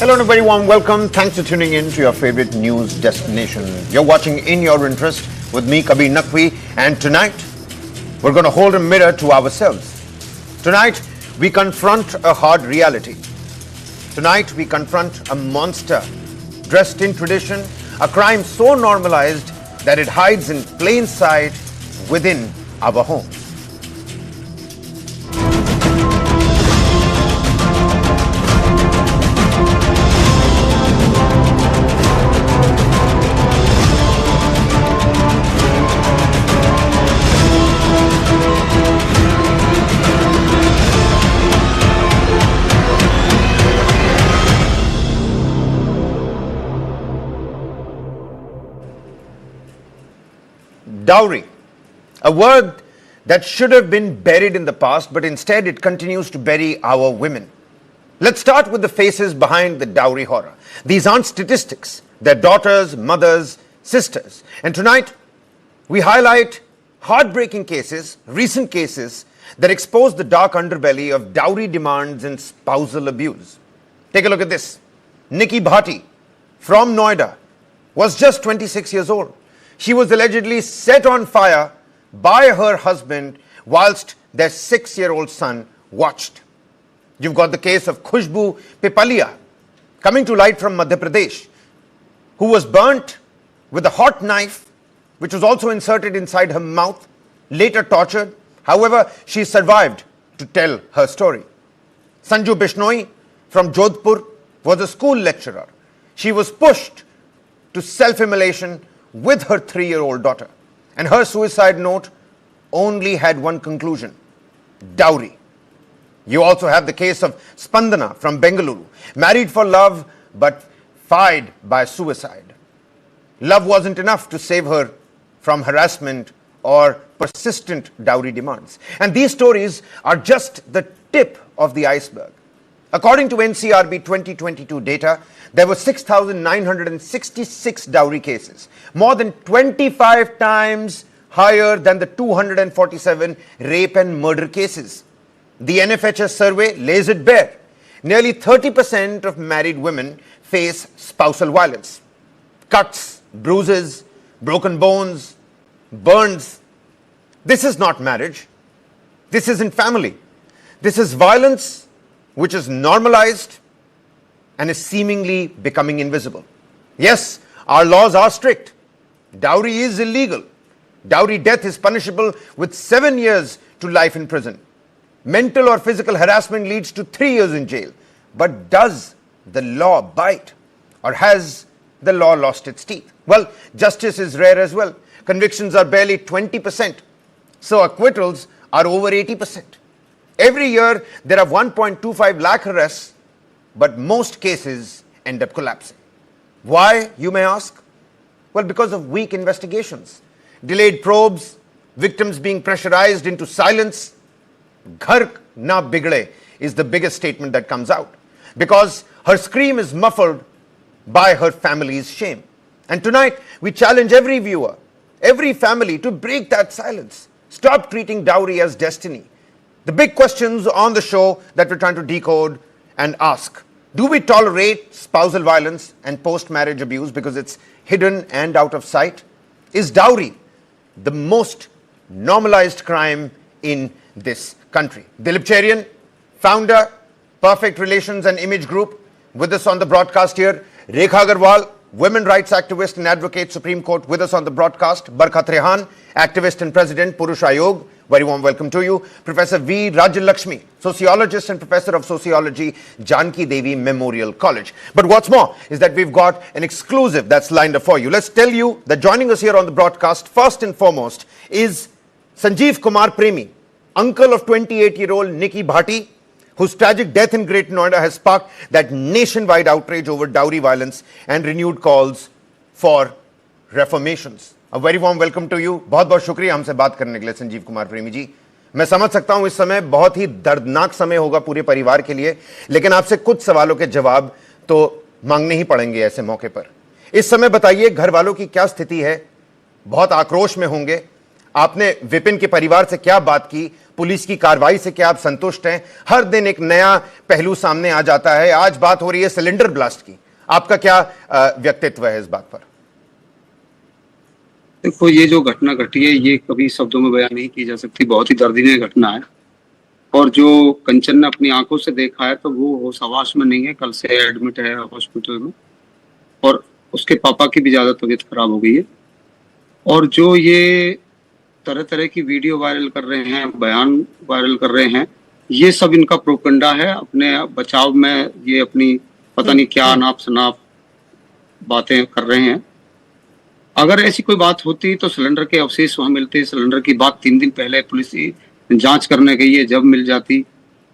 Hello and a very warm welcome. Thanks for tuning in to your favorite news destination. You're watching In Your Interest with me, Kabir Naqvi, and tonight we're going to hold a mirror to ourselves. Tonight we confront a hard reality. Tonight we confront a monster dressed in tradition, a crime so normalized that it hides in plain sight within our homes. Dowry, a word that should have been buried in the past, but instead it continues to bury our women. Let's start with the faces behind the dowry horror. These aren't statistics. They're daughters, mothers, sisters. And tonight, we highlight heartbreaking cases, recent cases, that expose the dark underbelly of dowry demands and spousal abuse. Take a look at this. Nikki Bhati from Noida was just 26 years old. She was allegedly set on fire by her husband whilst their 6-year-old son watched. You've got the case of Khushbu Pipalia coming to light from Madhya Pradesh, who was burnt with a hot knife, which was also inserted inside her mouth, later tortured. However, she survived to tell her story. Sanju Bishnoi from Jodhpur was a school lecturer. She was pushed to self-immolation with her 3-year-old daughter. And her suicide note only had one conclusion: dowry. You also have the case of Spandana from Bengaluru, married for love but fired by suicide. Love wasn't enough to save her from harassment or persistent dowry demands. And these stories are just the tip of the iceberg. According to NCRB 2022 data, there were 6,966 dowry cases, more than 25 times higher than the 247 rape and murder cases. The NFHS survey lays it bare. Nearly 30% of married women face spousal violence. Cuts, bruises, broken bones, burns. This is not marriage. This isn't family. This is violence which is normalized and is seemingly becoming invisible. Yes, our laws are strict. Dowry is illegal. Dowry death is punishable with 7 years to life in prison. Mental or physical harassment leads to 3 years in jail. But does the law bite? Or has the law lost its teeth? Well, justice is rare as well. Convictions are barely 20%. So acquittals are over 80%. Every year, there are 1.25 lakh arrests, but most cases end up collapsing. Why, you may ask? Well, because of weak investigations, delayed probes, victims being pressurized into silence. Ghar na bigde is the biggest statement that comes out, because her scream is muffled by her family's shame. And tonight, we challenge every viewer, every family to break that silence. Stop treating dowry as destiny. The big questions on the show that we're trying to decode and ask: do we tolerate spousal violence and post-marriage abuse because it's hidden and out of sight? Is dowry the most normalized crime in this country? Dilip Cherian, founder, Perfect Relations and Image Group, with us on the broadcast here. Rekha Agarwal, women rights activist and advocate, Supreme Court, with us on the broadcast. Barkhat Rehan, activist and president, Purush Ayog. Very warm welcome to you. Professor V. Rajalakshmi, sociologist and professor of sociology, Janki Devi Memorial College. But what's more is that we've got an exclusive that's lined up for you. Let's tell you that joining us here on the broadcast, first and foremost, is Sanjeev Kumar Premi, uncle of 28-year-old Nikki Bhati, whose tragic death in Great Noida has sparked that nationwide outrage over dowry violence and renewed calls for reformations. A very warm welcome to you. बहुत बहुत शुक्रिया हमसे बात करने के लिए संजीव कुमार प्रेमी जी. मैं समझ सकता हूं इस समय बहुत ही दर्दनाक समय होगा पूरे परिवार के लिए, लेकिन आपसे कुछ सवालों के जवाब तो मांगने ही पड़ेंगे ऐसे मौके पर. इस समय बताइए घर वालों की क्या स्थिति है? बहुत आक्रोश में होंगे. आपने विपिन के परिवार से क्या बात की? पुलिस की कार्रवाई से क्या आप संतुष्ट हैं? हर दिन एक नया पहलू सामने आ जाता है। आज बात हो रही है सिलेंडर ब्लास्ट की, आपका क्या व्यक्तित्व है इस बात पर? देखो, ये जो घटना घटी है ये कभी शब्दों में बयान नहीं की जा सकती, बहुत ही दर्दनाक घटना है। और जो कंचन ने अपनी आंखों से देखा है तो वो होश हवास में नहीं है, कल से एडमिट है हॉस्पिटल में, और उसके पापा की भी ज्यादा तबीयत खराब हो गई है। और जो ये तरह तरह की वीडियो वायरल कर रहे हैं, बयान वायरल कर रहे हैं, ये सब इनका प्रोपेगेंडा है। अपने बचाव में ये अपनी पता नहीं क्या अनाप शनाप बातें कर रहे हैं। अगर ऐसी कोई बात होती तो सिलेंडर के अवशेष वहां मिलते। सिलेंडर की बात 3 दिन पहले पुलिस जांच करने गई है, जब मिल जाती।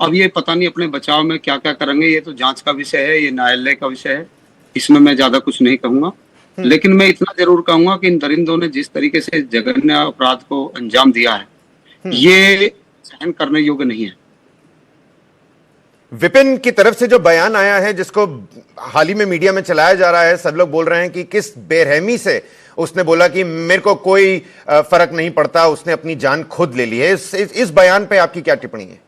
अब ये पता नहीं अपने बचाव में क्या क्या करेंगे, ये तो जांच का विषय है, ये न्यायालय का विषय है, इसमें मैं ज्यादा कुछ नहीं कहूंगा। लेकिन मैं इतना जरूर कहूंगा कि इन दरिंदों ने जिस तरीके से जघन्य अपराध को अंजाम दिया है, ये सहन करने योग्य नहीं है। विपिन की तरफ से जो बयान आया है, जिसको हाल ही में मीडिया में चलाया जा रहा है, सब लोग बोल रहे हैं कि किस बेरहमी से उसने बोला कि मेरे को कोई फर्क नहीं पड़ता, उसने अपनी जान खुद ले ली है। इस बयान पे आपकी क्या टिप्पणी है?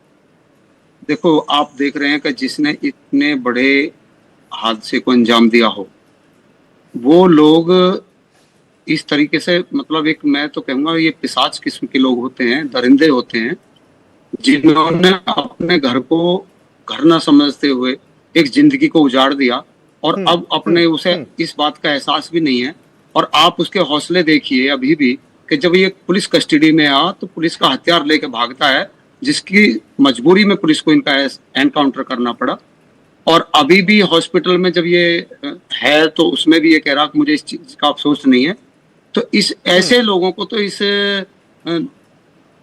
देखो, आप देख रहे हैं कि जिसने इतने बड़े हादसे को अंजाम दिया हो, वो लोग इस तरीके से, मतलब एक, मैं तो कहूंगा ये पिशाच किस्म के लोग होते हैं, दरिंदे होते हैं, जिन्होंने अपने घर को घर ना समझते हुए एक जिंदगी को उजाड़ दिया। और अब अपने उसे इस बात का एहसास भी नहीं है। और आप उसके हौसले देखिए अभी भी, कि जब ये पुलिस कस्टडी में आ तो पुलिस का हथियार लेके भागता है, जिसकी मजबूरी में पुलिस को इनका एनकाउंटर करना पड़ा। और अभी भी हॉस्पिटल में जब ये है तो उसमें भी ये कह रहा कि मुझे इस चीज का अफसोस नहीं है। तो इस ऐसे लोगों को तो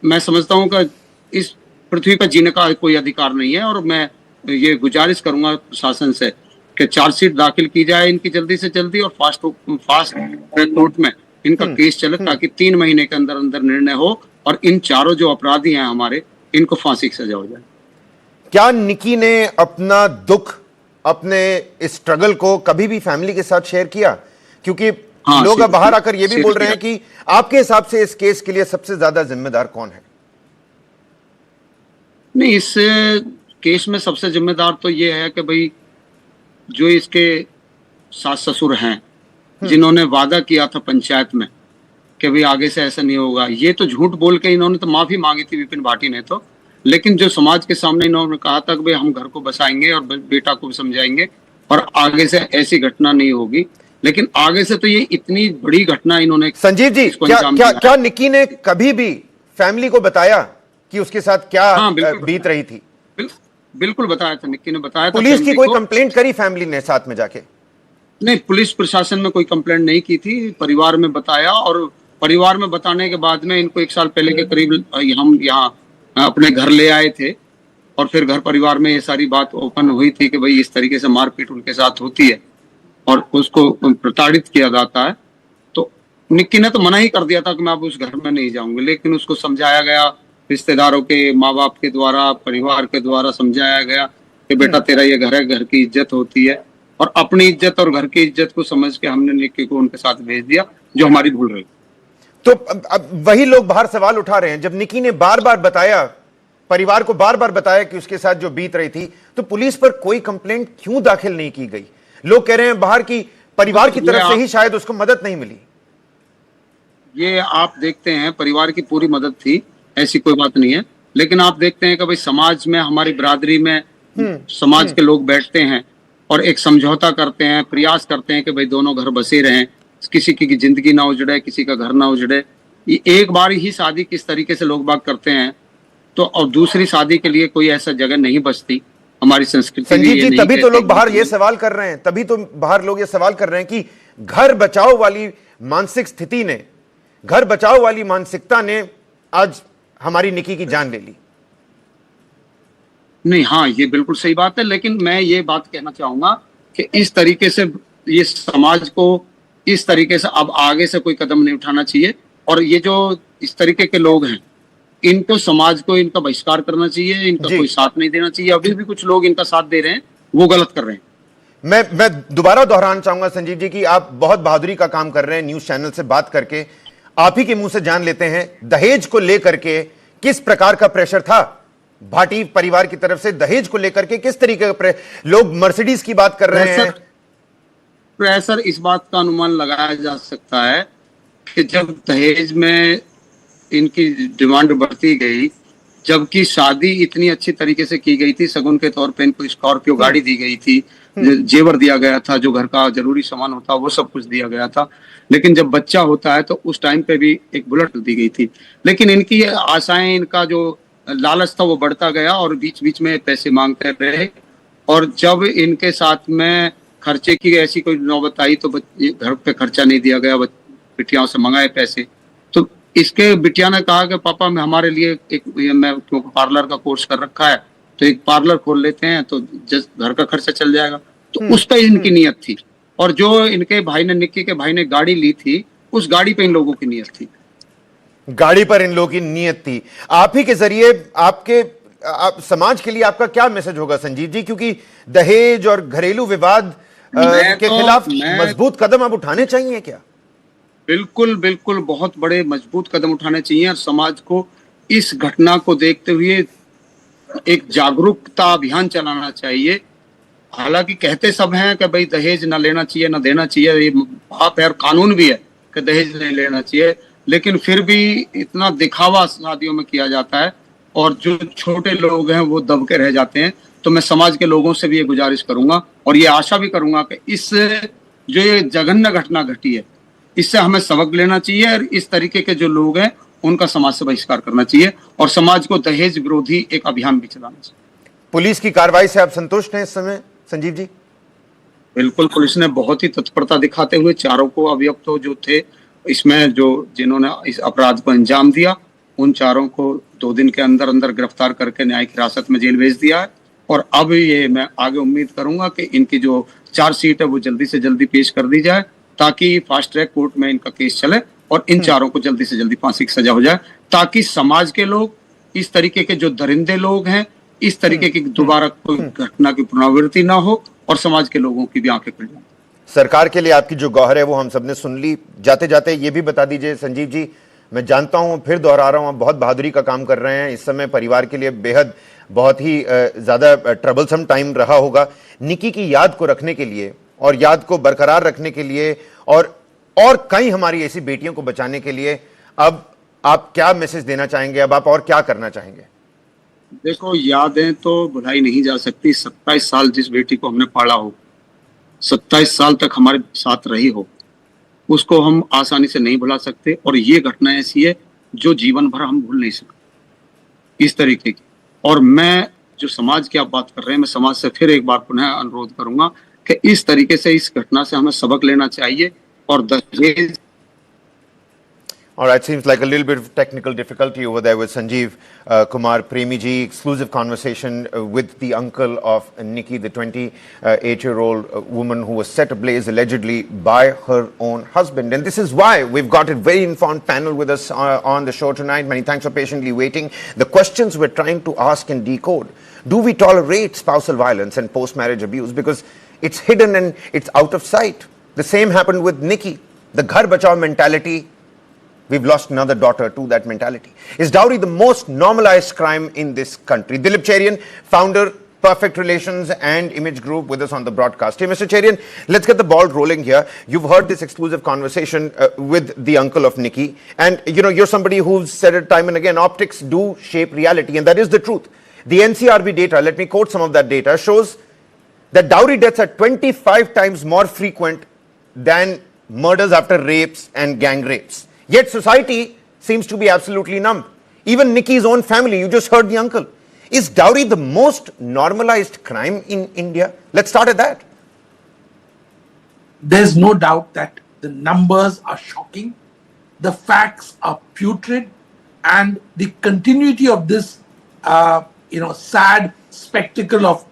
मैं समझता हूँ कि इस पृथ्वी पर जीने का कोई अधिकार नहीं है। और मैं ये गुजारिश करूंगा प्रशासन से कि चार्जशीट दाखिल की जाए इनकी जल्दी से जल्दी, और फास्ट ट्रैक कोर्ट में इनका केस चले, ताकि 3 महीने के अंदर अंदर निर्णय हो और इन चारों जो अपराधी हैं हमारे, इनको फांसी की सजा हो जाए। क्या निकी ने अपना दुख, अपने इस स्ट्रगल को कभी भी फैमिली के साथ शेयर किया? क्योंकि लोग अब बाहर आकर ये भी बोल रहे हैं कि आपके हिसाब से इस केस के लिए सबसे ज्यादा जिम्मेदार कौन है? नहीं, इस केस में सबसे जिम्मेदार तो ये है कि भाई जो इसके सास ससुर हैं, जिन्होंने वादा किया था पंचायत में कि भाई आगे से ऐसा नहीं होगा, ये तो झूठ बोल के इन्होंने तो माफी मांगी थी विपिन भाटी ने तो। लेकिन जो समाज के सामने इन्होंने कहा था कि भाई हम घर को बसाएंगे और बेटा को भी समझाएंगे और आगे से ऐसी घटना नहीं होगी, लेकिन आगे से तो ये इतनी बड़ी घटना इन्होंने। संजीव जी, क्या निकी ने कभी भी फैमिली को बताया कि उसके साथ क्या बीत रही थी? बिल्कुल बताया था, निक्की ने बताया था। पुलिस की कोई कंप्लेंट करी फैमिली ने साथ में जाके? नहीं, पुलिस प्रशासन में कोई कंप्लेंट नहीं की थी, परिवार में बताया। और परिवार में बताने के बाद में इनको 1 साल पहले के करीब हम यहाँ अपने घर ले आए थे, और फिर घर परिवार में ये सारी बात ओपन हुई थी कि भाई इस तरीके से मारपीट उनके साथ होती है और उसको प्रताड़ित किया जाता है। तो निक्की ने तो मना ही कर दिया था कि मैं अब उस घर में नहीं जाऊंगी, लेकिन उसको समझाया गया, रिश्तेदारों के, माँ बाप के द्वारा, परिवार के द्वारा समझाया गया कि बेटा तेरा ये घर है, घर की इज्जत होती है। और अपनी इज्जत और घर की इज्जत को समझ के हमने निक्की को उनके साथ भेज दिया, जो हमारी भूल रही। तो अब वही लोग बाहर सवाल उठा रहे हैं, जब निकी ने बार बार बताया, परिवार को बार बार बताया कि उसके साथ जो बीत रही थी, तो पुलिस पर कोई कंप्लेंट क्यों दाखिल नहीं की गई? लोग कह रहे हैं बाहर की परिवार की तरफ से ही शायद उसको मदद नहीं मिली। ये आप देखते हैं, परिवार की पूरी मदद थी, ऐसी कोई बात नहीं है। लेकिन आप देखते हैं कि भाई समाज में, हमारी बिरादरी में समाज के लोग बैठते हैं और एक समझौता करते हैं, प्रयास करते हैं कि भाई दोनों घर बसे रहें, किसी की जिंदगी ना उजड़े, किसी का घर ना उजड़े। ये एक बार ही शादी किस तरीके से लोग बात करते हैं, तो और दूसरी शादी के लिए कोई ऐसा जगह नहीं बचती हमारी संस्कृति। संजीव जी, तभी तो लोग बाहर ये सवाल कर रहे हैं, तभी तो बाहर लोग ये सवाल कर रहे हैं कि घर बचाओ वाली मानसिक स्थिति ने, घर बचाओ वाली मानसिकता ने आज हमारी निकी की जान ले ली। नहीं, हाँ, ये बिल्कुल सही बात है। लेकिन मैं ये बात कहना चाहूंगा कि इस तरीके से ये समाज को इस तरीके से अब आगे से कोई कदम नहीं उठाना चाहिए। और ये जो इस तरीके के लोग हैं, इनको समाज को इनका बहिष्कार करना चाहिए, इनका कोई साथ नहीं देना चाहिए। अभी भी कुछ लोग इनका साथ दे रहे हैं, वो गलत कर रहे हैं। मैं दोबारा दोहराना चाहूंगा संजीव जी कि आप बहुत बहादुरी का काम कर रहे हैं न्यूज चैनल से बात करके। आप ही के मुंह से जान लेते हैं दहेज को लेकर के किस प्रकार का प्रेशर था भाटी परिवार की तरफ से दहेज को लेकर के? किस तरीके का लोग मर्सिडीज की बात कर रहे हैं। प्रेशर इस बात का अनुमान लगाया जा सकता है कि जब दहेज में इनकी डिमांड बढ़ती गई, जबकि शादी इतनी अच्छी तरीके से की गई थी, शगुन के तौर पे इनको स्कॉर्पियो गाड़ी दी गई थी, जेवर दिया गया था, जो घर का जरूरी सामान होता वो सब कुछ दिया गया था, लेकिन जब बच्चा होता है तो उस टाइम पे भी एक बुलेट दी गई थी। लेकिन इनकी आशाएं, इनका जो लालच था वो बढ़ता गया और बीच बीच में पैसे मांगते रहे। और जब इनके साथ में खर्चे की ऐसी कोई नौबत आई तो घर पे खर्चा नहीं दिया गया, बिटियाओं से मंगाए पैसे। तो इसके बिटिया ने कहा कि पापा मैं हमारे लिए मैं क्योंकि पार्लर का कोर्स कर रखा है तो एक पार्लर खोल लेते हैं तो घर का खर्चा चल जाएगा। तो उस पर इनकी नियत थी। और जो इनके भाई ने, निक्की के भाई ने गाड़ी ली थी, उस गाड़ी पे इन लोगों की नियत थी। गाड़ी पर इन लोगों की नियत थी। आप ही के जरिए समाज के लिए आपका क्या मैसेज होगा संजीव जी, क्योंकि दहेज और घरेलू विवाद के खिलाफ मजबूत कदम अब उठाने चाहिए क्या? बिल्कुल बिल्कुल, बहुत बड़े मजबूत कदम उठाने चाहिए और समाज को इस घटना को देखते हुए एक जागरूकता अभियान चलाना चाहिए। हालांकि कहते सब हैं कि भाई दहेज ना लेना चाहिए, ना देना चाहिए, ये पाप है और कानून भी है कि दहेज नहीं लेना चाहिए, लेकिन फिर भी इतना दिखावा शादियों में किया जाता है और जो छोटे लोग हैं वो दब के रह जाते हैं। तो मैं समाज के लोगों से भी ये गुजारिश करूंगा और ये आशा भी करूंगा कि इस जो ये जघन्य घटना घटी है इससे हमें सबक लेना चाहिए और इस तरीके के जो लोग हैं उनका समाज से बहिष्कार करना चाहिए और समाज को दहेज विरोधी एक अभियान भी चलाना चाहिए। पुलिस की कार्रवाई से आप संतुष्ट हैं इस समय संजीव जी? बिल्कुल, पुलिस ने बहुत ही तत्परता दिखाते हुए चारों को, अभियुक्त जो थे इसमें, जो जिन्होंने इस अपराध को अंजाम दिया, उन चारों को 2 दिन के अंदर अंदर गिरफ्तार करके न्यायिक हिरासत में जेल भेज दिया है। और अब ये मैं आगे उम्मीद करूंगा कि इनकी जो चार्जशीट है वो जल्दी से जल्दी पेश कर दी जाए ताकि फास्ट ट्रैक कोर्ट में इनका केस चले और इन चारों को जल्दी से जल्दी फांसी की सजा हो जाए, ताकि समाज के लोग, इस तरीके के जो दरिंदे लोग हैं, इस तरीके की दोबारा कोई घटना की पुनरावृत्ति ना हो और समाज के लोगों की भी आंखें खुल जाएं। सरकार के लिए आपकी जो गौहर है वो हम सबने सुन ली। जाते जाते ये भी बता दीजिए संजीव जी, मैं जानता हूं, फिर दोहरा रहा हूं, आप बहुत बहादुरी का काम कर रहे हैं इस समय, परिवार के लिए बेहद बहुत ही ज्यादा ट्रबलसम टाइम रहा होगा। निकी की याद को रखने के लिए और याद को बरकरार रखने के लिए और कई हमारी ऐसी बेटियों को बचाने के लिए अब आप क्या मैसेज देना चाहेंगे? अब आप और क्या करना चाहेंगे? देखो, यादें तो भुलाई नहीं जा सकती। 27 साल जिस बेटी को हमने पाला हो, 27 साल तक हमारे साथ रही हो, उसको हम आसानी से नहीं भुला सकते। और ये घटना ऐसी है जो जीवन भर हम भूल नहीं सकते, इस तरीके की। और मैं जो समाज की आप बात कर रहे हैं, मैं समाज से फिर एक बार पुनः अनुरोध करूंगा कि इस तरीके से इस घटना से हमें सबक लेना चाहिए और दहेज। All right, seems like a little bit of technical difficulty over there with Sanjeev Kumar Premi ji. Exclusive conversation with the uncle of Nikki, the 28-year-old woman who was set ablaze allegedly by her own husband. And this is why we've got a very informed panel with us on the show tonight. Many thanks for patiently waiting. The questions we're trying to ask and decode: do we tolerate spousal violence and post-marriage abuse? Because it's hidden and it's out of sight. The same happened with Nikki. The ghar bachao mentality. We've lost another daughter to that mentality. Is dowry the most normalized crime in this country? Dilip Cherian, founder, Perfect Relations and Image Group, with us on the broadcast. Hey, Mr. Cherian, let's get the ball rolling here. You've heard this exclusive conversation with the uncle of Nikki. And, you know, you're somebody who's said it time and again, optics do shape reality. And that is the truth. The NCRB data, let me quote some of that data, shows that dowry deaths are 25 times more frequent than murders after rapes and gang rapes. Yet society seems to be absolutely numb. Even Nikki's own family, you just heard the uncle. Is dowry the most normalized crime in India? Let's start at that. There's no doubt that the numbers are shocking, the facts are putrid, and the continuity of this, sad spectacle of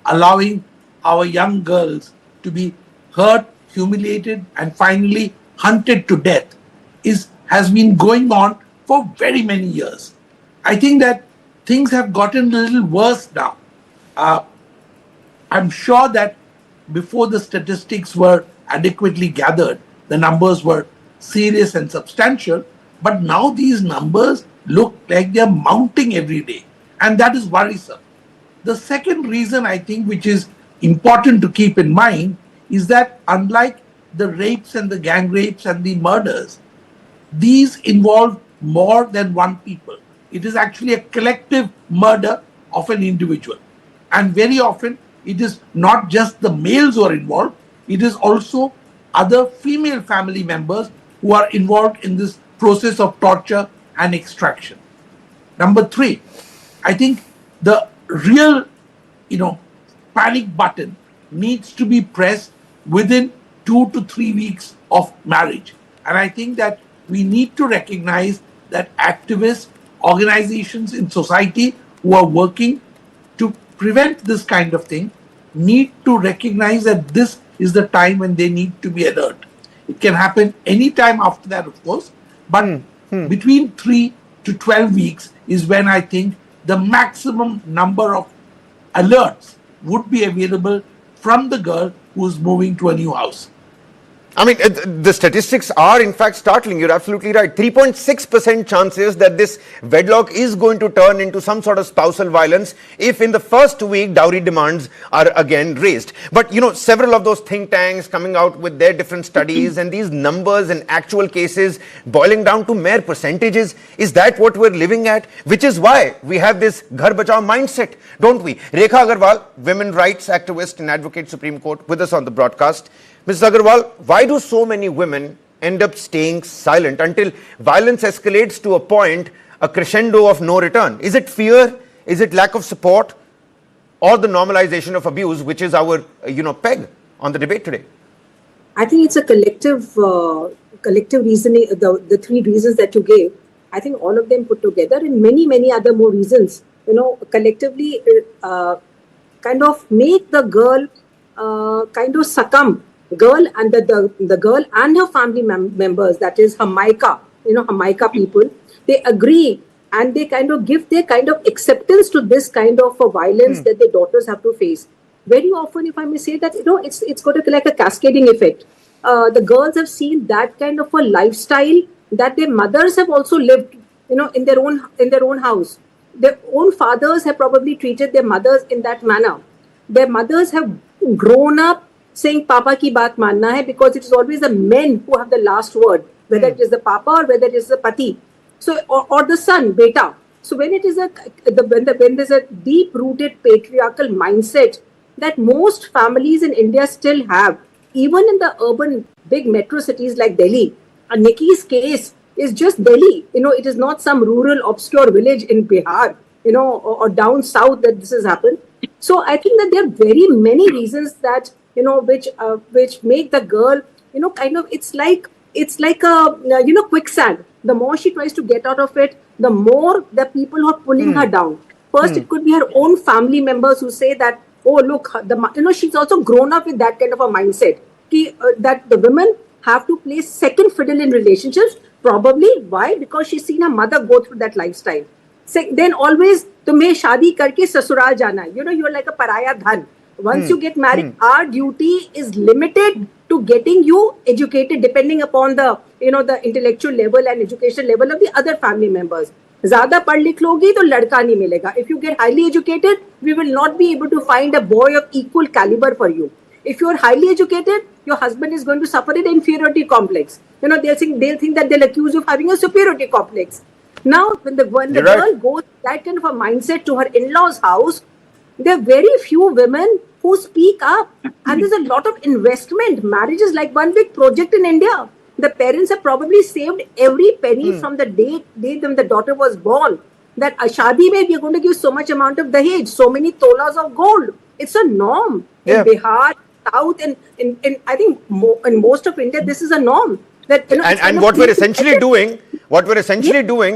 allowing our young girls to be hurt, humiliated, and finally hunted to death has been going on for very many years. I think that things have gotten a little worse now. I'm sure that before the statistics were adequately gathered, the numbers were serious and substantial, but now these numbers look like they're mounting every day. And that is worrisome. The second reason I think, which is important to keep in mind, is that unlike the rapes and the gang rapes and the murders, these involve more than one people. It is actually a collective murder of an individual. And very often, it is not just the males who are involved, it is also other female family members who are involved in this process of torture and extraction. Number three, I think the real, panic button needs to be pressed within 2 to 3 weeks of marriage. And I think that we need to recognize that activists, organizations in society who are working to prevent this kind of thing need to recognize that this is the time when they need to be alert. It can happen any time after that, of course, but between 3 to 12 weeks is when I think the maximum number of alerts would be available from the girl who is moving to a new house. I mean, the statistics are in fact startling. You're absolutely right. 3.6% chances that this wedlock is going to turn into some sort of spousal violence if in the first week dowry demands are again raised. But, several of those think tanks coming out with their different studies and these numbers and actual cases boiling down to mere percentages. Is that what we're living at? Which is why we have this ghar bachao mindset, don't we? Rekha Agarwal, women rights activist and advocate Supreme Court, with us on the broadcast. Mrs. Agarwal, why do so many women end up staying silent until violence escalates to a point, a crescendo of no return? Is it fear? Is it lack of support? Or the normalization of abuse, which is our, peg on the debate today? I think it's a collective reasoning, the three reasons that you gave. I think all of them put together and many, many other more reasons, collectively kind of make the girl kind of succumb. Girl and the girl and her family members, that is her Maika people, they agree and they kind of give their kind of acceptance to this kind of violence that their daughters have to face. Very often, if I may say that, it's got to like a cascading effect. The girls have seen that kind of a lifestyle that their mothers have also lived, in their own house. Their own fathers have probably treated their mothers in that manner. Their mothers have grown up saying Papa ki baat manna hai, because it is always the men who have the last word, whether it is the Papa or whether it is the Pati, so or the son, beta. So when it is when there's a deep-rooted patriarchal mindset that most families in India still have, even in the urban big metro cities like Delhi, Nikki's case is just Delhi. It is not some rural obscure village in Bihar, or down south that this has happened. So I think that there are very many reasons that which make the girl, kind of, it's like a, quicksand. The more she tries to get out of it, the more the people who are pulling her down. First, it could be her own family members who say that, oh, look, she's also grown up with that kind of a mindset, that the women have to play second fiddle in relationships. Probably, why? Because she's seen her mother go through that lifestyle. Then always, tumhe shaadi karke sasural jana hai. You're like a paraya dhan. Once you get married, our duty is limited to getting you educated, depending upon the, the intellectual level and education level of the other family members. Zyada pad likh logi to ladka nahi milega. If you get highly educated, we will not be able to find a boy of equal caliber for you. If you are highly educated, your husband is going to suffer an inferiority complex. They'll think that they'll accuse you of having a superiority complex. Now, when the girl goes that kind of a mindset to her in-laws' house, there are very few women who speak up, and there's a lot of investment. Marriage is like one big project in India. The parents have probably saved every penny from the day when the daughter was born. That shadi mein we are going to give so much amount of dahej, so many tolas of gold. It's a norm in Bihar, South, and in I think in most of India this is a norm. That and what we're essentially doing,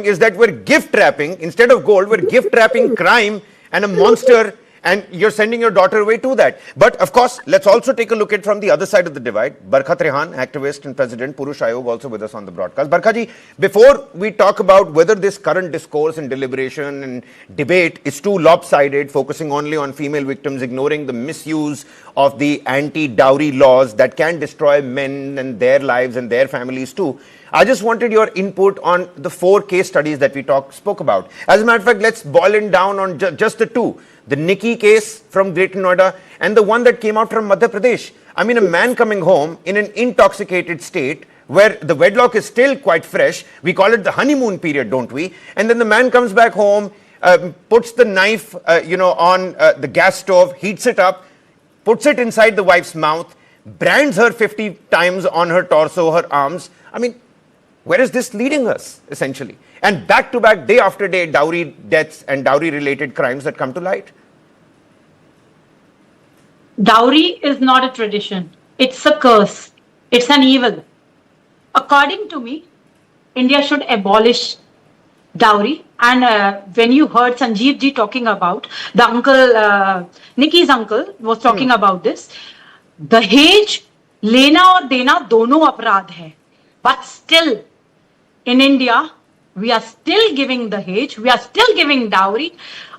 is that we're gift wrapping, instead of gold, we're gift wrapping crime and a monster And you're sending your daughter away to that. But of course, let's also take a look at from the other side of the divide. Barkha Trehan, activist and president, Purush Ayog, also with us on the broadcast. Barkha ji, before we talk about whether this current discourse and deliberation and debate is too lopsided, focusing only on female victims, ignoring the misuse of the anti-dowry laws that can destroy men and their lives and their families too, I just wanted your input on the 4 case studies that we spoke about. As a matter of fact, let's boil it down on just the 2. The Nikki case from Greater Noida and the one that came out from Madhya Pradesh. I mean, a man coming home in an intoxicated state where the wedlock is still quite fresh. We call it the honeymoon period, don't we? And then the man comes back home, puts the knife, on the gas stove, heats it up, puts it inside the wife's mouth, brands her 50 times on her torso, her arms. I mean, where is this leading us, essentially? And back to back, day after day, dowry deaths and dowry related crimes that come to light. Dowry is not a tradition. It's a curse. It's an evil. According to me, India should abolish dowry. And when you heard Sanjeev ji talking about, the uncle, Nikki's uncle was talking about this, दहेज लेना और देना दोनों अपराध है. But still, in India, we are still giving dahej, we are still giving dowry.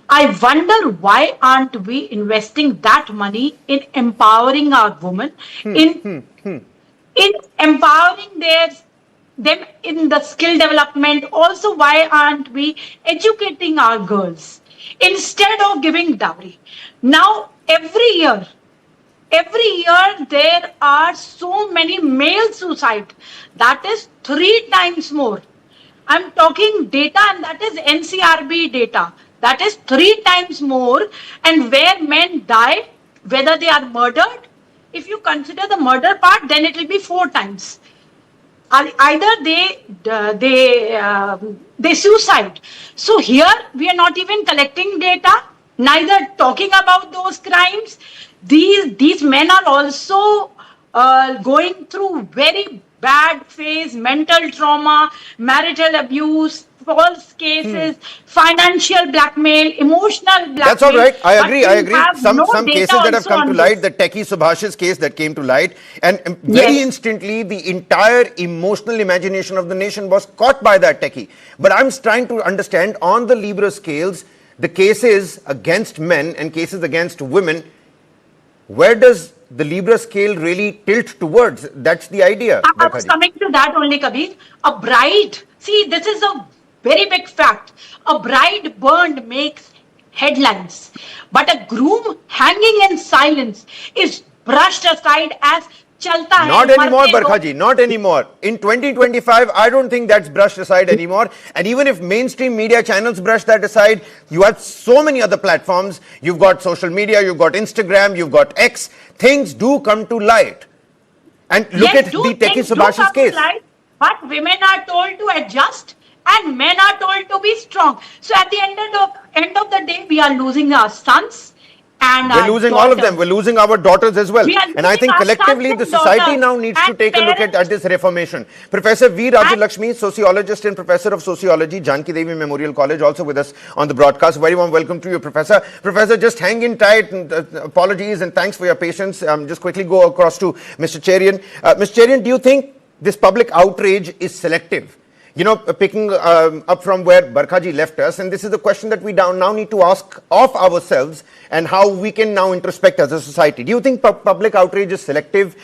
I wonder why aren't we investing that money in empowering our women, in empowering them in the skill development. Also, why aren't we educating our girls instead of giving dowry? Now, every year there are so many male suicide. That is 3 times more. I'm talking data, and that is NCRB data. That is 3 times more. And where men die, whether they are murdered, if you consider the murder part, then it will be 4 times. Either they suicide. So here we are not even collecting data, neither talking about those crimes. These men are also going through very bad phase, mental trauma, marital abuse, false cases, financial blackmail, emotional blackmail. That's all right. I agree. Some no cases that have come to light, the Techie Subhash's case that came to light, and very instantly the entire emotional imagination of the nation was caught by that Techie. But I'm trying to understand on the Libra scales, the cases against men and cases against women, where does the Libra scale really tilt towards? That's the idea. I was coming to that only, Kabir. A bride, see, this is a very big fact. A bride burned makes headlines, but a groom hanging in silence is brushed aside as chalta hai. Not anymore, Barkhaji, not anymore. In 2025, I don't think that's brushed aside anymore. And even if mainstream media channels brush that aside, you have so many other platforms. You've got social media, you've got Instagram, you've got X. Things do come to light. And look at the Techie Subhash's case. But women are told to adjust and men are told to be strong. So at the end of the day, we are losing our sons. And we're losing all of them. We're losing our daughters as well. And I think collectively the society now needs to take a look at this reformation. Professor V. Rajalakshmi, sociologist and professor of sociology, Janki Devi Memorial College, also with us on the broadcast. Very warm welcome to you, Professor. Professor, just hang in tight. Apologies and thanks for your patience. Just quickly go across to Mr. Cherian. Mr. Cherian, do you think this public outrage is selective? You know, picking up from where Barkhaji left us, and this is the question that we now need to ask of ourselves and how we can now introspect as a society. Do you think public outrage is selective,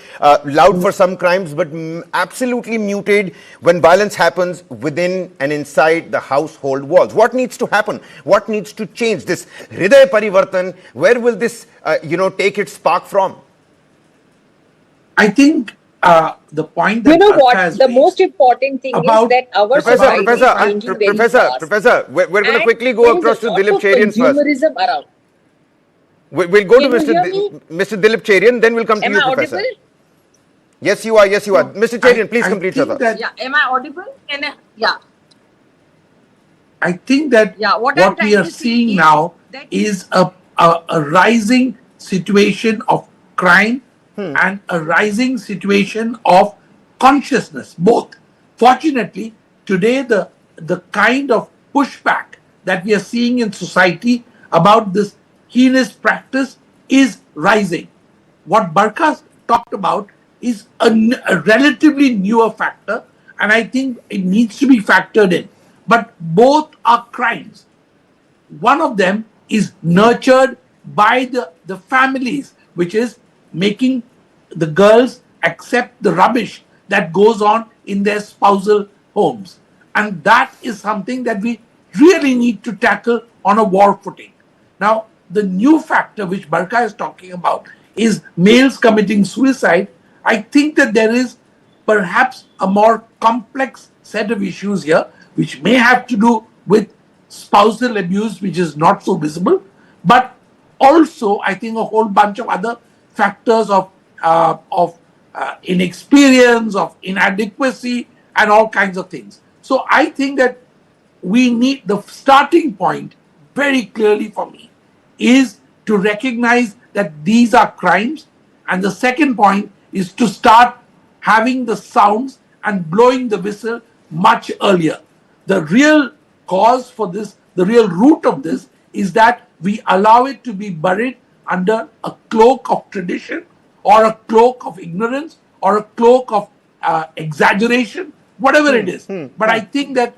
loud for some crimes, but absolutely muted when violence happens within and inside the household walls? What needs to happen? What needs to change? This Hriday Parivartan, where will this, take its spark from? I think the point that you know Barkha what has the made most important thing is that our society is changing very fast. Professor, we're going to quickly go across to Dilip Cherian first. Consumerism around. We'll go to Can you hear me? Mr. Dilip Cherian, then we'll come to you, Professor. Am I audible? Yes, you are. Mr. Cherian, please complete your thoughts. Yeah, am I audible? I think that what we are seeing now is a rising situation of crime and a rising situation of consciousness, both. Fortunately, today the kind of pushback that we are seeing in society about this heinous practice is rising. What Barkha talked about is a relatively newer factor, and I think it needs to be factored in. But both are crimes. One of them is nurtured by the families, which is making the girls accept the rubbish that goes on in their spousal homes. And that is something that we really need to tackle on a war footing. Now, the new factor which Barkha is talking about is males committing suicide. I think that there is perhaps a more complex set of issues here, which may have to do with spousal abuse, which is not so visible, but also I think a whole bunch of other factors of inexperience, of inadequacy, and all kinds of things. So I think that we need, the starting point very clearly for me is to recognize that these are crimes, and the second point is to start having the sounds and blowing the whistle much earlier. The real cause for this, the real root of this, is that we allow it to be buried under a cloak of tradition, or a cloak of ignorance, or a cloak of exaggeration, whatever it is. But I think that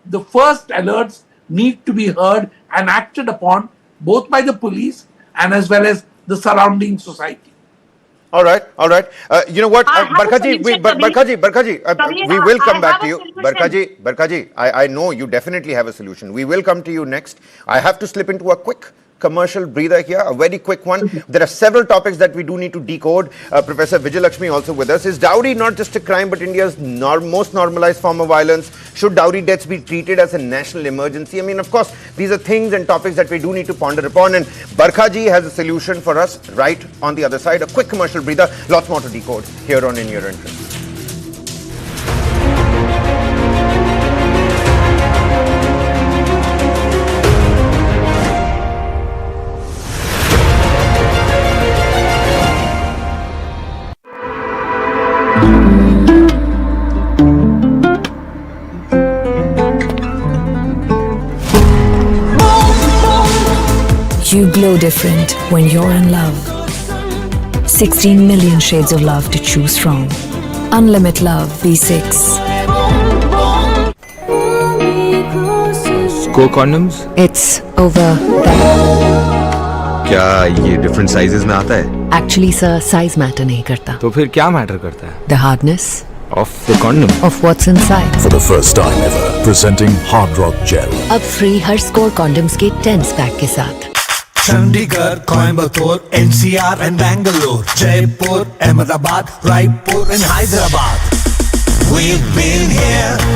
the first alerts need to be heard and acted upon both by the police and as well as the surrounding society. All right. You know what, Barkhaji, we will come back to you. Barkhaji, I know you definitely have a solution. We will come to you next. I have to slip into a quick commercial breather here, a very quick one. There are several topics that we do need to decode. Professor Vijayalakshmi also with us. Is dowry not just a crime but India's most normalized form of violence? Should dowry deaths be treated as a national emergency? I mean, of course, these are things and topics that we do need to ponder upon, and Barkhaji has a solution for us right on the other side. A quick commercial breather, lots more to decode here on In Your Interest. You glow different when you're in love. 16 million shades of love to choose from. Unlimited Love V6. Go condoms? It's over there. क्या ये different sizes में आता है? Actually, sir, size matter नहीं करता. तो फिर क्या matter करता है? The hardness Of the condom. of what's inside. For the first time ever, presenting Hard Rock Gel. अब free हर score condoms के 10 pack के साथ. Chandigarh, Coimbatore, NCR and Bangalore, Jaipur, Ahmedabad, Raipur and Hyderabad. We've been here.